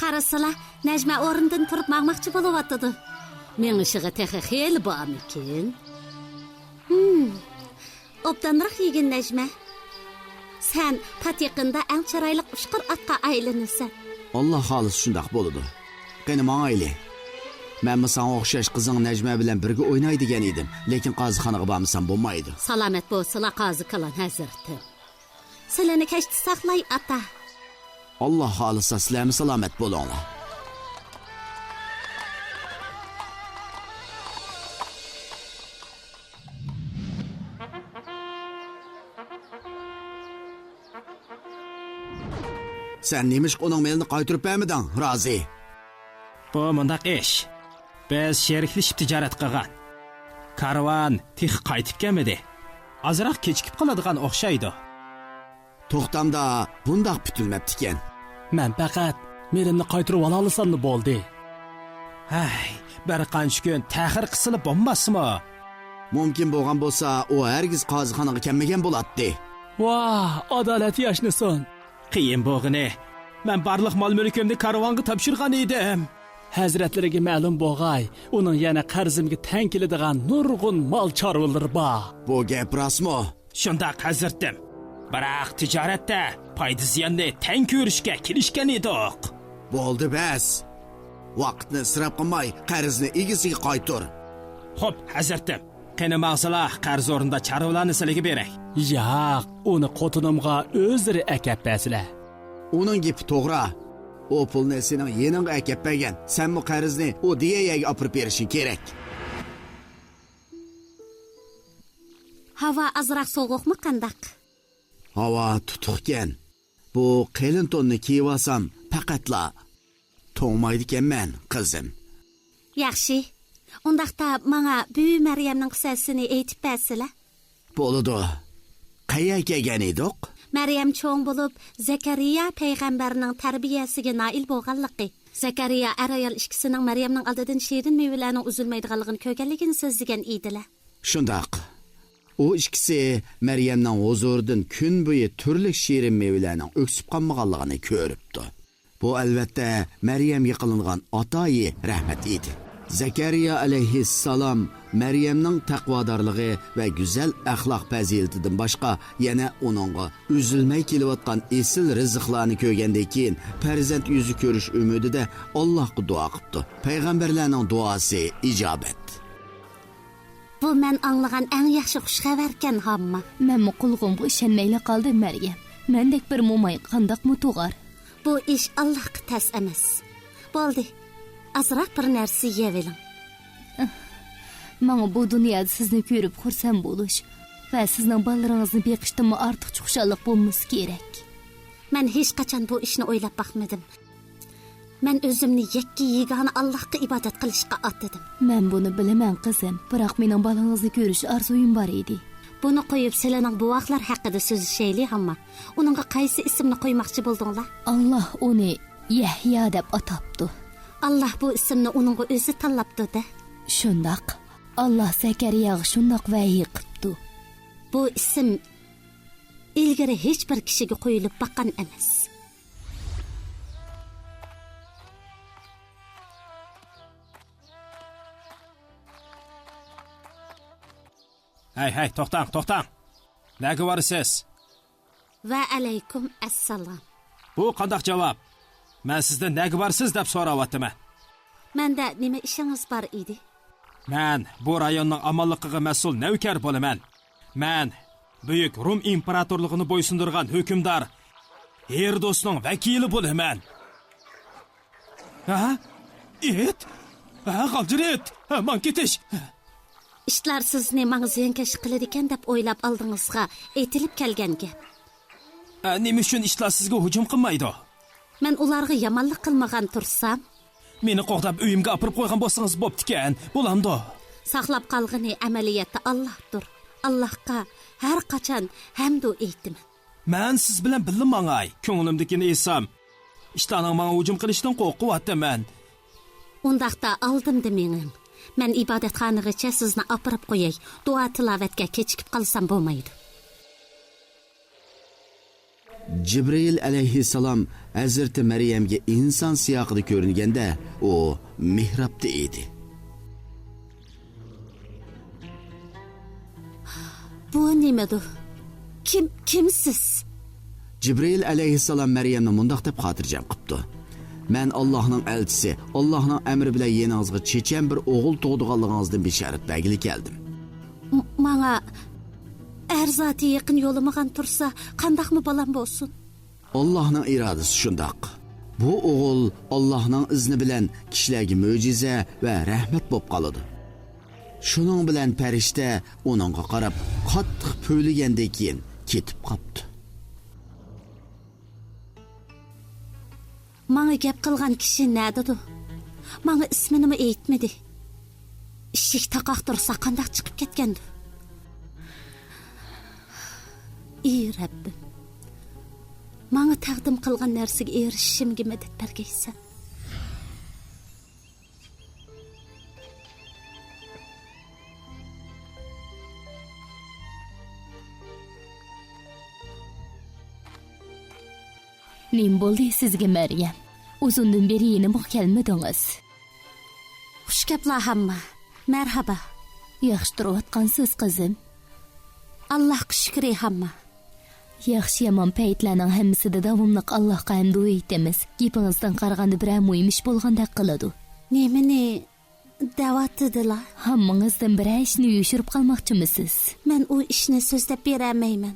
Qarasıla, Necme orundan turib mağmaqçı boluvatıdı. Men ışığı texi xeyli bağımıkin. Obdanırıq yegin Necme. Sen patiqında en çıraylık uşqır atqa aylanırsan. Allah xalis şundaq boludu. Qani mağa ili. Men sana oxşaş qızın Necme bilen birge oynay degen edim. Lekin qazıxanaga barmısam bolmaydı. Salamet bolsula qazı kalan hazırtı. Sileni keşti saqlay ata. Allah xalisa sizlarmi salomat bo'linglar. Sen neymiş onun melini qaytırıp bermedin, Razi? Bu mundaq ish. Biz sheriklashib tijorat qilgan. Karvan tix qaytib kelmadi. Azroq kechikib qoladigan o'xshaydi. To'xtamda bundaq putilmabdikan. Men faqat merimni qaytirib ola olsam bo'ldi. Hay, bir qancha kun ta'xir qisilib bo'lmasmi? Mumkin bo'lgan bo'lsa, u hargiz qozixonaga kelmagan bo'ladi. Vah, adolat yashnasin. Qiyin bo'g'ini. Men barliq mol-mulkimni karvonga topshirgan edim. Hazratlariga ma'lum bo'lg'ay, uning yana qarzimga tang keladigan nurg'un mol chorvalari bor. Bu gap rostmi? Shundaq hazirdim. Biroq tijoratda foyda ziyonni teng ko'rishga kelishgan edik. Bo'ldi bas. Vaqtni isrof qilmay, qarzni egisiga qaytar. Xo'p, hazirdim. Qani maqsalah qarz o'rinda charvalarni sizlarga beray. Yo'q, uni xotinimga o'zlari akapasizlar. Uning gapi to'g'ri. O pulni sening yeningga akab bergan. Sen bu qarzni o diyaga olib berishing kerak. Hava azroq sovuqmi qandaq? Hava tutuqkan. Bu qalin tonni kiyib olsam faqatla to'maydi ekanman, qizim. Yaxshi. Undaqda menga Büyü Maryamning qissasini aytib bersizlar. Bo'ladi. Qayerga kelgan edik? Maryam cho'ng bo'lib, Zakariya payg'ambarning tarbiyasiga nail bo'lganligi. Zakariya ayol ikkisining Maryamning oldidan shirin mevalarning uzilmaydiganligini ko'rganligini so'zlagan edilar. Shundaq. O ikkisi Maryamning huzuridan kun bo'yi turli shirin mevalarning o'ksib qolmaganligini ko'ribdi. Bu albatta Maryamga qilingan atoyi rahmat edi. Zakariya alayhissalom Maryamning taqvodorligi va go'zal axloq fazilatidan boshqa yana uningga uzilmay kelayotgan esil rizqlarni ko'rgandan keyin farzand yuzi ko'rish umidida Allohga duo qildi. Payg'ambarlarning duosi ijobat. Bu men anglagan eng yaxshi xush xabarkan hamma. Men qulg'umga ishonmayla qoldim Maryam. Mendek bir mo'may qandaqmi tug'ar? Bu ish Allohga tas emas. Bo'ldi. Azroq bir narsa yeveling. Menga bu dunyoda sizni ko'rib xursand bo'lish va sizning bolalaringizni beqishdan ortiq xushalik bo'lmasa kerak. Men hech qachon bu ishni o'ylab baxmadim. Men o'zimni yakka yegona Allohga ibodat qilishga otdim. Men buni bilaman qizim, biroq mening bolangizni ko'rish orzuyim bor edi. Buni qo'yib sizlarning bu vaqtlar haqida so'zlashaylik hamma. Uningga qaysi ismni qo'ymoqchi bo'ldinglar? Alloh uni Yahyo deb atapti. Allah bu ismni uningga o'zi tanlabdi-da. Shundaq. Allah Zakariyaga shundoq vahiy qildi. Bu ism ilgari hech bir kishiga qo'yilib boqqan emas. Hay, to'xtang. Nega borsiz? Va alaykum assalom. Bu qanday javob? Men sizdan nega borsiz deb so'rayapman. Menda nima ishingiz bor edi? Men bu rayonning amonligiga mas'ul navkar bo'laman. Men buyuk Rum imperatorligini bo'ysundirgan hukmdor Herodosning vakili bo'laman. Ha? Et? Ha, qoldirit. Men ketish. Ishlar sizni menga ziyankesh qiladi ekan deb o'ylab oldingizga aytilib kelgan gap. Nima uchun ishlar sizga hujum qilmaydi? Men ularga yomonlik qilmagan tursam, meni qo'g'dab uyimga olib qo'ygan bo'lsangiz bo'pti-kan, bo'lamdi. Saqlab qolgani amaliyotda Allohdir. Allohga har qachon hamd aytaman. Men siz bilan birga mangay, ko'nglimdagini esam. Ishlarning menga hujum qilishdan qo'rqyapman. Undaqda oldimda mening. Men ibodatxonagacha sizni olib qo'yay. Duo tilovatga kechikib qolsam bo'lmaydi. Jibril alayhissalom Hazreti Maryamga inson siyoqida ko'ringanda, u mihrobda edi. Bu nimadir? Kimsiz? Jibril alayhissalom Maryamni mundaq deb xotirjam qilibdi. Men Allohning elchisi, Allohning amri bilan yeningizga chechan bir o'g'il tug'diganligingizdan bishorat bergili keldim. Menga arzati yaqin yo'lamagan tursa, qandaqmi balam bo'lsin? Allohning irodasi shundoq. Bu o'g'il Allohning izni bilan kishilarga mo'jiza va rahmat bo'lib qoladi. Shuning bilan farishta uningga qarab qattiq po'ylagandan keyin ketib qopti. Menga gap qilgan kishi nadadir? Menga ismini aytmadi. Eshik taqoq tursa qandaq chiqib ketgandi? Ey Rabbim, menga taqdim qilgan narsaga erishishimga madad bergaysan. Nim bo'ldi sizga Maryam? Uzundan beri yenib kelmadingiz. Xush gaplar hamma. Merhaba. Yaxshi turayotgansiz qizim. Allohga shukr hamma. Yaxshi yomon paytlarning hammasida davomliq Allohga hamd aytamiz. Gapingizdan qaraganda bir muhim ish bo'lgandek qiladi. Nemini da'vat edilar? Hammangizdan bir ishni yushirib qolmoqchimisiz? Men u ishni so'zlab bermayman.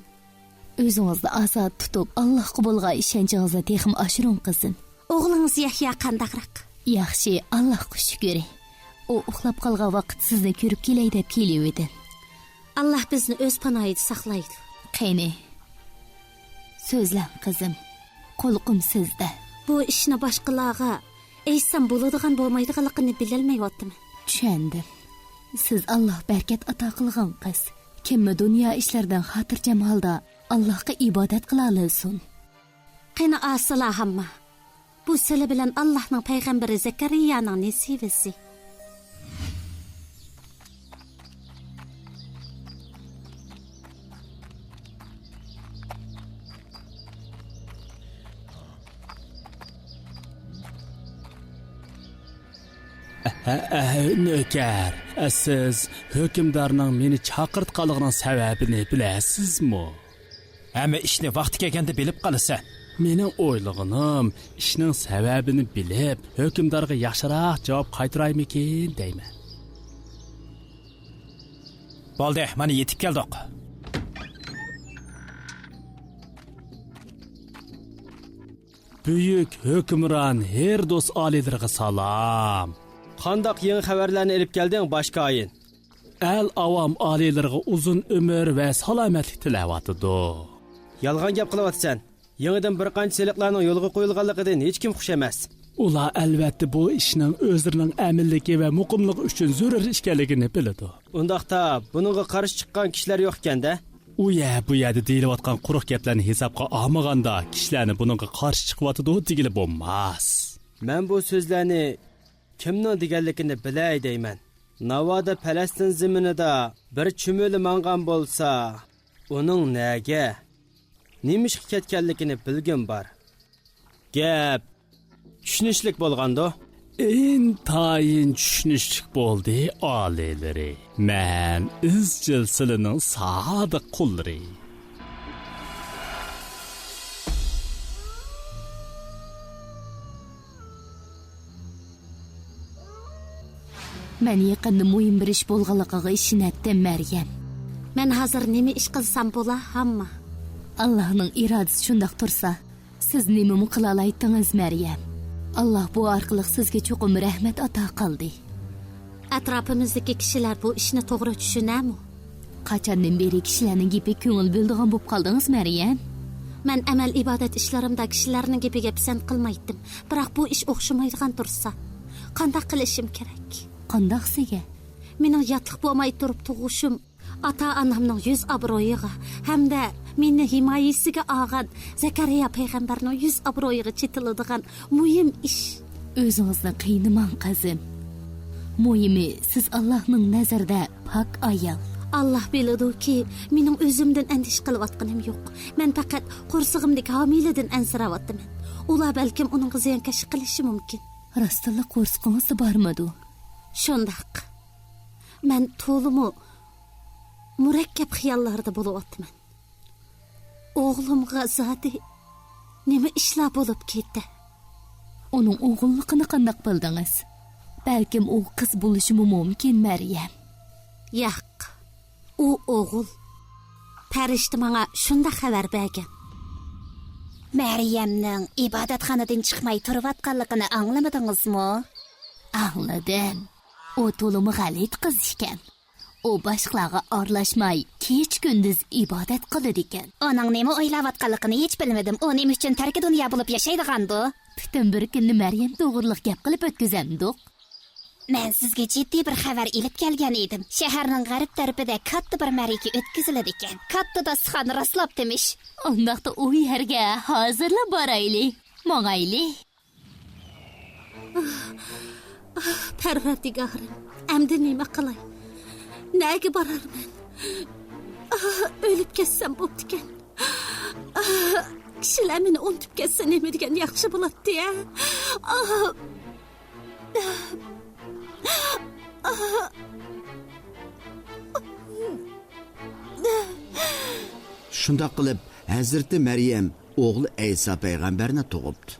O'zingizni azod tutib, Allohga bo'lgan ishonchingizni texim oshiring qizim. O'g'lingiz Yahyo qandaqroq? Yaxshi, Allohga shukr. U uxlab qolgan vaqt sizni ko'rib kelay deb keliydi. Allah bizni o'z panoyida saqlaydi. Qani. So'zlang qizim. Qo'lqim sizda. Bu ishni boshqalarga aytsam bo'ladigan bo'lmaydiganligini bilolmayapman. Tushundim. Siz Alloh barkat ato qilgan qiz. Kimmi dunyo ishlaridan xotirjam holda Allohga ibodat qila olsin. Qani asla hamma. Bu sili bilan Allohning payg'ambari Zakariyaning nesivasi. Nöker, siz hükümdarning meni chaqirtganligining sababini bilasizmi? Ama ishni vaqti kelganda bilib qolasan. Mening o'ylig'inim ishning sababini bilib, hükümdarga yaxshiroq javob qaytaraymikin deyman. Bo'ldi, mana yetib keldik. Buyuk hükümran Herdos aliylariga salom. Qandaq yangi xabarlarni elib kelding boshqayin? El avam aliylariga uzun ömür ve salomatlik tilayotdi. Yolg'on gap qilyapsan. Yangidan bir qancha seliqlarning yo'lga qo'yilganligidan hech kim xush emas. Ular albatta bu ishning o'zlarining amilligi va muqimligi uchun zarur ekanligini biladi. Undaqda buningga qarshi chiqqan kishilar yo'q ekanda? U bu yerda deyilayotgan quruq gaplarni hisobga olmaganda kishilarni buningga qarshi chiqyotdi degili bo'lmas. Men bu so'zlarni kimning deganligini bilay deyman. Navoda Falastin zaminida bir chumuli mangan bo'lsa, uning nega nimishga ketganligini bilgin bor. Gap tushunishlik bo'lganda, intayin tushunishlik bo'ldi aliylari. Men izchil silining sodiq qullari. Men yaqinda muhim bir ish bo'lganligiga ishonatdim Maryam. Men hozir nima ish qilsam bo'la hamma? Allohning irodasi shundoq tursa, siz nima qila olasizsiz Maryam? Alloh bu orqali sizga cho'qim rahmat ato qildi. Atrofimizdagi kishilar bu ishni to'g'ri tushunami? Qachondan beri kishilarning gapi ko'ngil bildigan bo'lib qoldingiz Maryam? Men amal ibodat ishlarimda kishilarning gapiga pisand qilmaydim. Biroq bu ish o'xshamaydigan tursa, qanday qilishim kerak? Qandaqsiga? Mening yotliq bo'lmay turib tug'ishim ota-onamning yuz obro'yiga hamda meni himoyasiga olgan Zakariya payg'ambarning yuz obro'yiga chetiladigan muhim ish. O'zingizni qiynamang qizim. Muhimi siz Allohning nazarida pok ayol. Allah biladi-ki, mening o'zimdan andish qilayotganim yo'q. Men faqat qo'rsig'imdagi homiladan ansirayapman. Ular balkim uning ziyankash qilishi mumkin. Rastilla qo'rqingiz bormidi? Shundaq. Men to'limu murakkab xiyollarda bo'layotman. O'g'limga zodi nima ishlar bo'lib ketdi? Uning o'g'illigini qanday bildingiz? Balkim u qiz bo'lishi mumkin, Maryam. Yo'q. U o'g'il. Farishta menga shunda xabar bergan. Maryamning ibodatxonadan chiqmay turayotganligini anglamadingizmi? Anladim. U to'limi g'alit qiz ekan. U boshqalarga aralashmay, kech-kunduz ibodat qiladi ekan. Uning nima o'ylayotganligini hech bilmadim. U nima uchun tarki dunyo bo'lib yashaydigandu? Butun bir kunni Maryam to'g'riliq gap qilib o'tkazamdiq. Men sizga jiddiy bir xabar ilib kelgan edim. Shaharning g'arb tarafida katta bir marika o'tkaziladi ekan. Katta dasturxon rastlab demish. Undaqda u yerga hozirla boraylik. Mong'aylik. Parvardigorim, endi nima qilay? Nega borarman? O'lib ketsam bo'pti-kan. Kishilar meni unutib ketsa nima degan yaxshi bo'ladi-ya. Shunda qilib Hazreti Maryam o'g'li Aysa payg'ambarni tug'ibdi.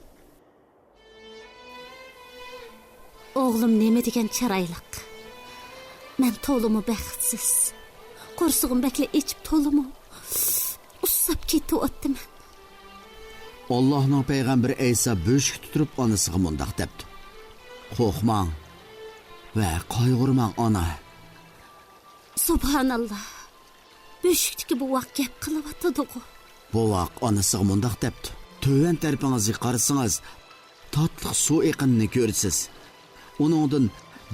O'g'lim nima degan chiroyliq. Men to'limi baxtsiz. Qo'rsig'im bakla ichib to'limi usab ketyaptim. Allohning payg'ambari Aysa bo'shik turib onasiga mundaq debdi. Qo'rqmang va qayg'urmang ona. Subhanalloh. Bo'shikdagi bu vaqt gap qilyapti-ku. Bu vaqt onasiga mundaq debdi. Töven tarafingizga qarasangiz, tatliq suv eqinini ko'rsiz. Uningdan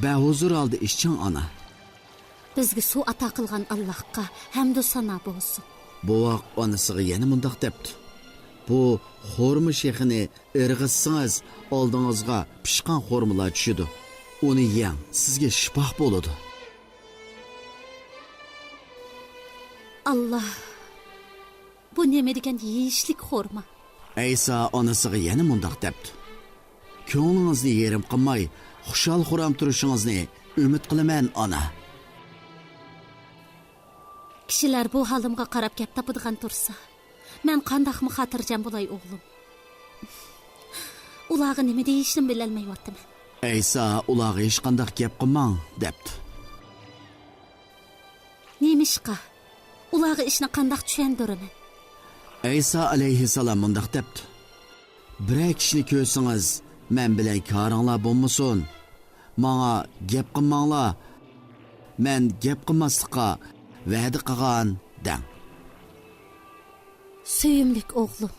bahuzur oldi ishchan ona. Bizga suv ato qilgan Allohga hamd va sano bo'lsin. Bu vaqt onasiga yana mundaq debdi. Bu xorma shexini irg'itsangiz oldingizga pishqan xormalar tushidi. Uni yeng, sizga shifo bo'ladi. Allah. Bu nima degan yeyishlik xorma? Aysa onasiga yana mundaq debdi. Ko'nglingizni yerim qilmay, xushal xuram turishingizni umid qilaman ona. Kishilar bu halimga qarab gap topadigan tursa, men qandaqmi xotirjam bo'lay o'g'lim. Ularga nima deyishni bilolmayapman. Aysa ularga hech qanday gap qilmang debdi. Nemishqa? Ularga ishni qandaq tushundiraman? Aysa alayhissalom mundaq debdi. Bir kishini ko'rsangiz, men bilan ko'ringlar bo'lmasin. Menga gap qilmanglar. Men gap qilmaslikqa va'da qilgan dang. Suyimlik o'g'lim.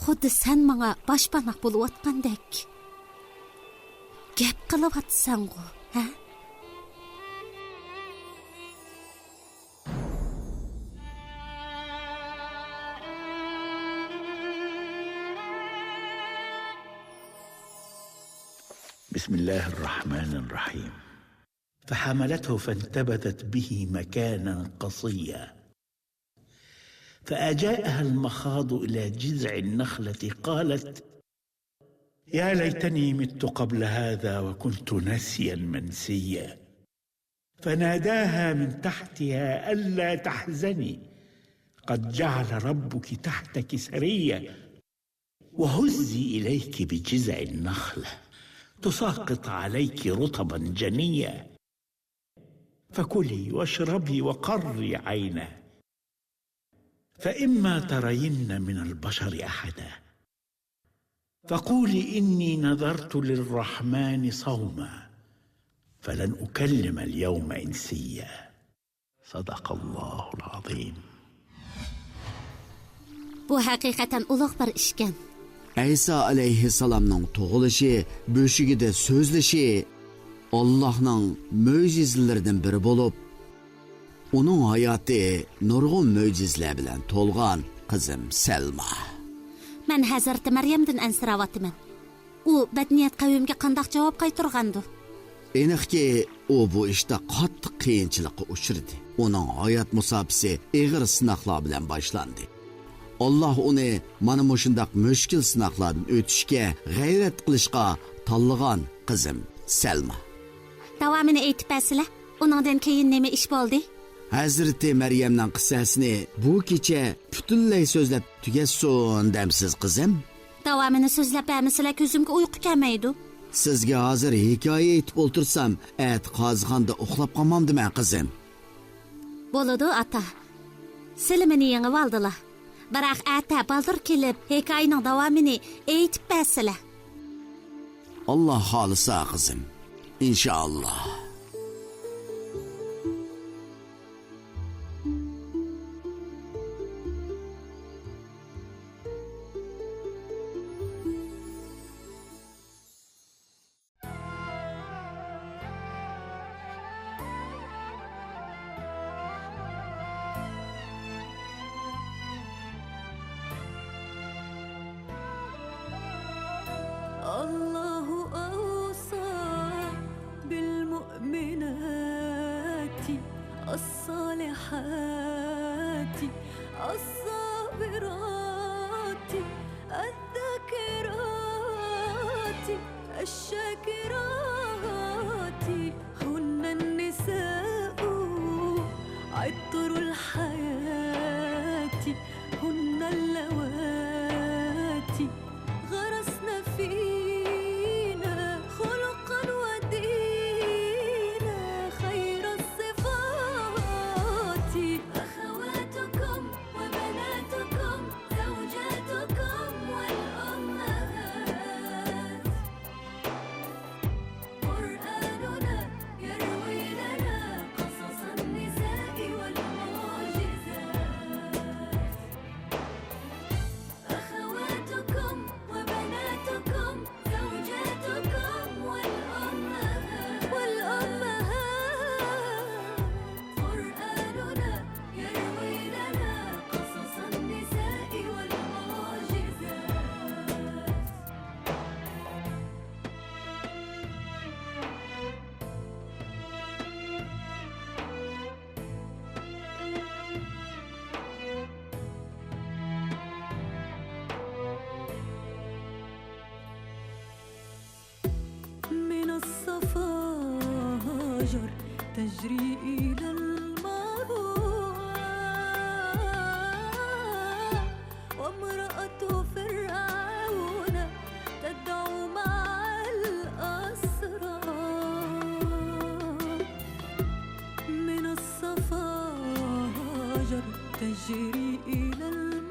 Xuddi sen menga boshpanoq bo'layotgandek. Gap qilyapsan-ku, ha? بسم الله الرحمن الرحيم. فحملته فانتبذت به مكانا قصيا فأجاءها المخاض إلى جذع النخلة قالت يا ليتني مت قبل هذا وكنت نسيا منسيا فناداها من تحتها ألا تحزني قد جعل ربك تحتك سريا وهزي إليك بجذع النخلة تساقط عليك رطبا جنيا فكلي واشربي وقري عينا فإما ترين من البشر أحدا فقولي إني نذرت للرحمن صوما فلن أكلم اليوم إنسيا صدق الله العظيم. Bu haqiqatan ulug' bir ishkan. Aysa alayhissalomning tug'ilishi, bo'shigida so'zlashi Allohning mo'jizalaridan biri bo'lib, uning hayoti nurg'un mo'jizalar bilan to'lgan qizim Selma. Men Hazrati Maryamdan ansirayotiman. U badniyat qavmga qanday javob qaytargandi? Aniqki, u bu ishda qattiq qiyinchilikqa uchradi. Uning hayot musofasi og'ir sinoqlar bilan boshlandi. Allah uni mana mushundaq mushkil sinoqlardan o'tishga, g'ayrat qilishga tanlagan qizim Selma. Davomini aytib bersizlar. Uningdan keyin nima ish bo'ldi? Hazreti Meryemning qissasini bu kecha butunlay so'zlab tugatsin demsiz qizim. Davomini so'zlab bermasizlar, ko'zimga uyqu kelmaydi. Sizga hozir hikoya aytib o'tirsam, at qozg'anda uxlab qolmamdiman qizim. Bo'ladi ata. Sizlar meni yengib oldilar. Biroq ata baldir kelib, hikoyaning davomini aytib bersizlar. Allah xolisa qizim. İnşallah. الله أوصى بالمؤمنات الصالحات الصابرات الذاكرات الشاكرات هن النساء عطر الحياة هن اللواتي غرسنا فينا خلقا ودينا خير الصفات أخواتكم وبناتكم زوجاتكم والأمهات قرآننا يروي لنا قصص النساء والمعجزات أخواتكم وبناتكم زوجاتكم والأمهات قرآننا يروي لنا قصص النساء والمعجزات من الصفاجر تجري إلى المروى وامرأة فرعون تدعو مع الأسرى من الصفاجر تجري إلى المروى